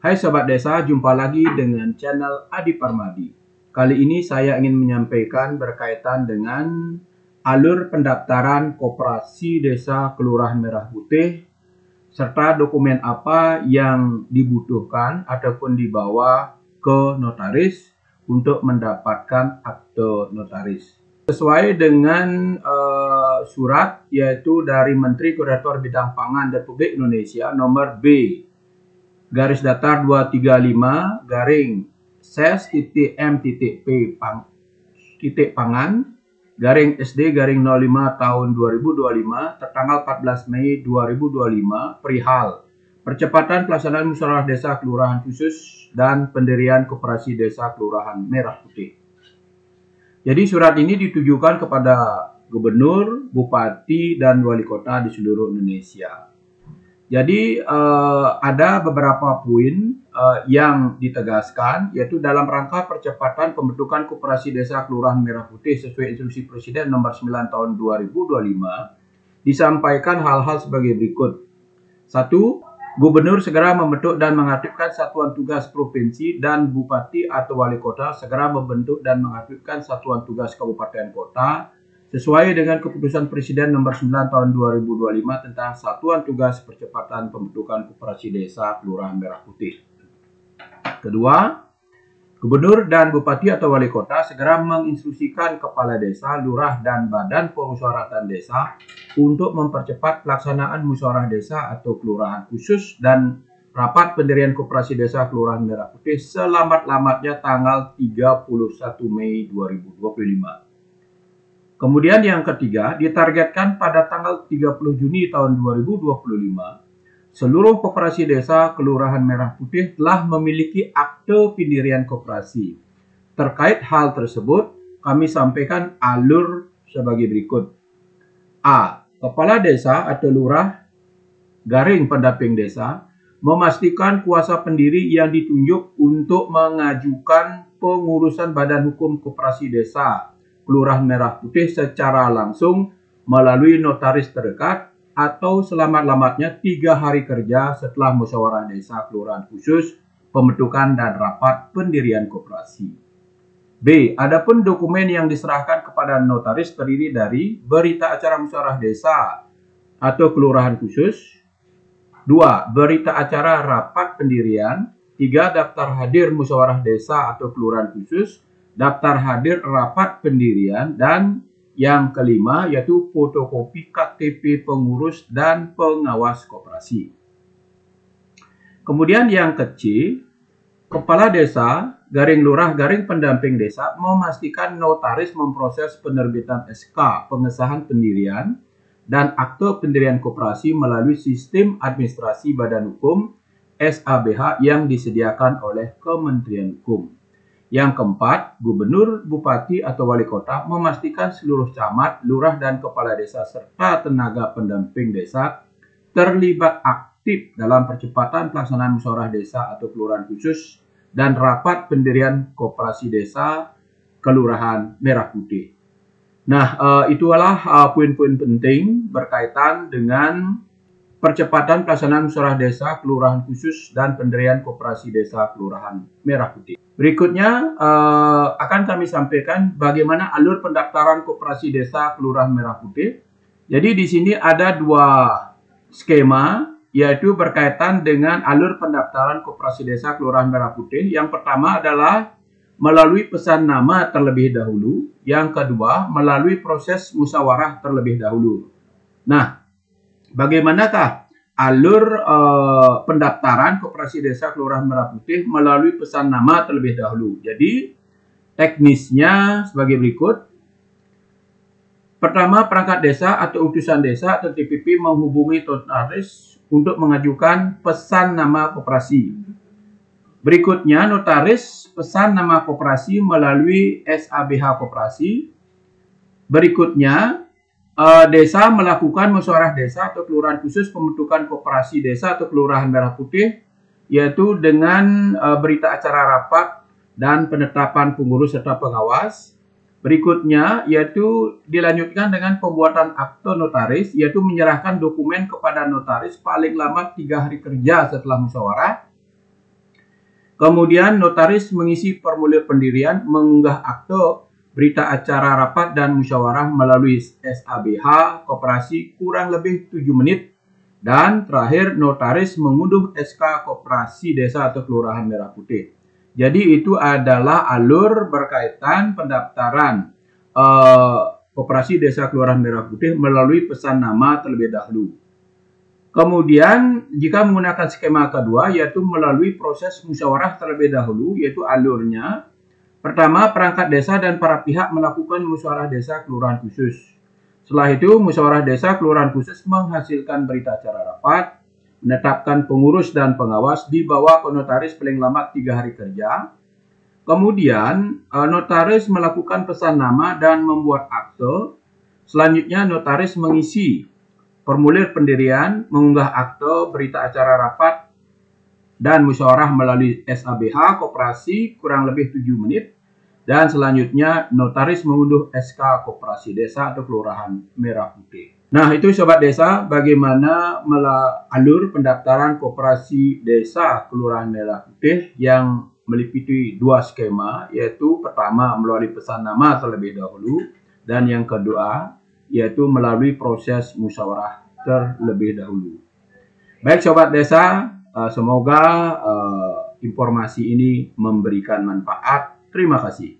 Hai Sobat Desa, jumpa lagi dengan channel Adi Parmadi. Kali ini saya ingin menyampaikan berkaitan dengan alur pendaftaran Koperasi Desa Kelurahan Merah Putih, serta dokumen apa yang dibutuhkan ataupun dibawa ke notaris untuk mendapatkan akte notaris. Sesuai dengan surat yaitu dari Menteri Koordinator Bidang Pangan Republik Indonesia nomor B-235-ses-M.P.Pangan-SD-05 tertanggal 14 Mei 2025 perihal percepatan pelaksanaan musyawarah desa kelurahan khusus dan pendirian koperasi desa kelurahan Merah Putih. Jadi surat ini ditujukan kepada gubernur, bupati, dan wali kota di seluruh Indonesia. Jadi ada beberapa poin yang ditegaskan, yaitu dalam rangka percepatan pembentukan koperasi desa kelurahan Merah Putih sesuai instruksi Presiden nomor 9 tahun 2025 disampaikan hal-hal sebagai berikut. 1. Gubernur segera membentuk dan mengaktifkan satuan tugas provinsi dan bupati atau wali kota segera membentuk dan mengaktifkan satuan tugas kabupaten kota sesuai dengan keputusan Presiden nomor 9 tahun 2025 tentang satuan tugas percepatan pembentukan koperasi desa kelurahan Merah Putih. Kedua, gubernur dan bupati atau wali kota segera menginstruksikan kepala desa, lurah, dan badan pemusyawaratan desa untuk mempercepat pelaksanaan musyawarah desa atau kelurahan khusus dan rapat pendirian koperasi desa kelurahan Merah Putih selambat-lambatnya tanggal 31 Mei 2025. Kemudian yang ketiga, ditargetkan pada tanggal 30 Juni tahun 2025, seluruh koperasi desa Kelurahan Merah Putih telah memiliki akte pendirian koperasi. Terkait hal tersebut, kami sampaikan alur sebagai berikut. A. Kepala desa atau lurah garing pendamping desa memastikan kuasa pendiri yang ditunjuk untuk mengajukan pengurusan badan hukum koperasi desa Kelurahan Merah Putih secara langsung melalui notaris terdekat atau selamat-lamatnya 3 hari kerja setelah musyawarah desa kelurahan khusus, pembentukan dan rapat pendirian koperasi. B. Adapun dokumen yang diserahkan kepada notaris terdiri dari berita acara musyawarah desa atau kelurahan khusus, 2. Berita acara rapat pendirian, 3. Daftar hadir musyawarah desa atau kelurahan khusus, daftar hadir rapat pendirian, dan yang kelima yaitu fotokopi KTP pengurus dan pengawas koperasi. Kemudian yang ke-C, kepala desa garing lurah garing pendamping desa memastikan notaris memproses penerbitan SK pengesahan pendirian dan akte pendirian koperasi melalui sistem administrasi badan hukum SABH yang disediakan oleh Kementerian Hukum. Yang keempat, gubernur, bupati, atau wali kota memastikan seluruh camat, lurah, dan kepala desa serta tenaga pendamping desa terlibat aktif dalam percepatan pelaksanaan musyawarah desa atau kelurahan khusus dan rapat pendirian koperasi desa Kelurahan Merah Putih. Nah, itulah poin-poin penting berkaitan dengan percepatan pelaksanaan musyawarah desa kelurahan khusus dan pendirian koperasi desa Kelurahan Merah Putih. Berikutnya akan kami sampaikan bagaimana alur pendaftaran koperasi desa Kelurahan Merah Putih. Jadi di sini ada 2 skema, yaitu berkaitan dengan alur pendaftaran koperasi desa Kelurahan Merah Putih. Yang pertama adalah melalui pesan nama terlebih dahulu. Yang kedua, melalui proses musyawarah terlebih dahulu. Nah, bagaimanakah alur pendaftaran koperasi desa Kelurahan Merah Putih melalui pesan nama terlebih dahulu? Jadi teknisnya sebagai berikut. Pertama, perangkat desa atau utusan desa atau TPP menghubungi notaris untuk mengajukan pesan nama koperasi. Berikutnya, notaris pesan nama koperasi melalui SABH koperasi. Berikutnya, desa melakukan musyawarah desa atau kelurahan khusus pembentukan koperasi desa atau Kelurahan Merah Putih, yaitu dengan berita acara rapat dan penetapan pengurus serta pengawas. Berikutnya yaitu dilanjutkan dengan pembuatan akte notaris, yaitu menyerahkan dokumen kepada notaris paling lambat 3 hari kerja setelah musyawarah. Kemudian notaris mengisi formulir pendirian, mengunggah akte, berita acara rapat dan musyawarah melalui SABH koperasi kurang lebih 7 menit. Dan terakhir, notaris mengunduh SK Koperasi Desa atau Kelurahan Merah Putih. Jadi itu adalah alur berkaitan pendaftaran Koperasi Desa Kelurahan Merah Putih melalui pesan nama terlebih dahulu. Kemudian jika menggunakan skema kedua, yaitu melalui proses musyawarah terlebih dahulu, yaitu alurnya. Pertama, perangkat desa dan para pihak melakukan musyawarah desa kelurahan khusus. Setelah itu, musyawarah desa kelurahan khusus menghasilkan berita acara rapat, menetapkan pengurus dan pengawas, dibawa ke notaris paling lambat 3 hari kerja. Kemudian, notaris melakukan pesan nama dan membuat akte. Selanjutnya, notaris mengisi formulir pendirian, mengunggah akte, berita acara rapat, dan musyawarah melalui SABH koperasi kurang lebih 7 menit. Dan selanjutnya notaris mengunduh SK Koperasi Desa atau Kelurahan Merah Putih. Nah, itu Sobat Desa, bagaimana alur pendaftaran Koperasi Desa Kelurahan Merah Putih yang meliputi 2 skema, yaitu pertama melalui pesan nama terlebih dahulu, dan yang kedua yaitu melalui proses musyawarah terlebih dahulu. Baik Sobat Desa, semoga informasi ini memberikan manfaat. Terima kasih.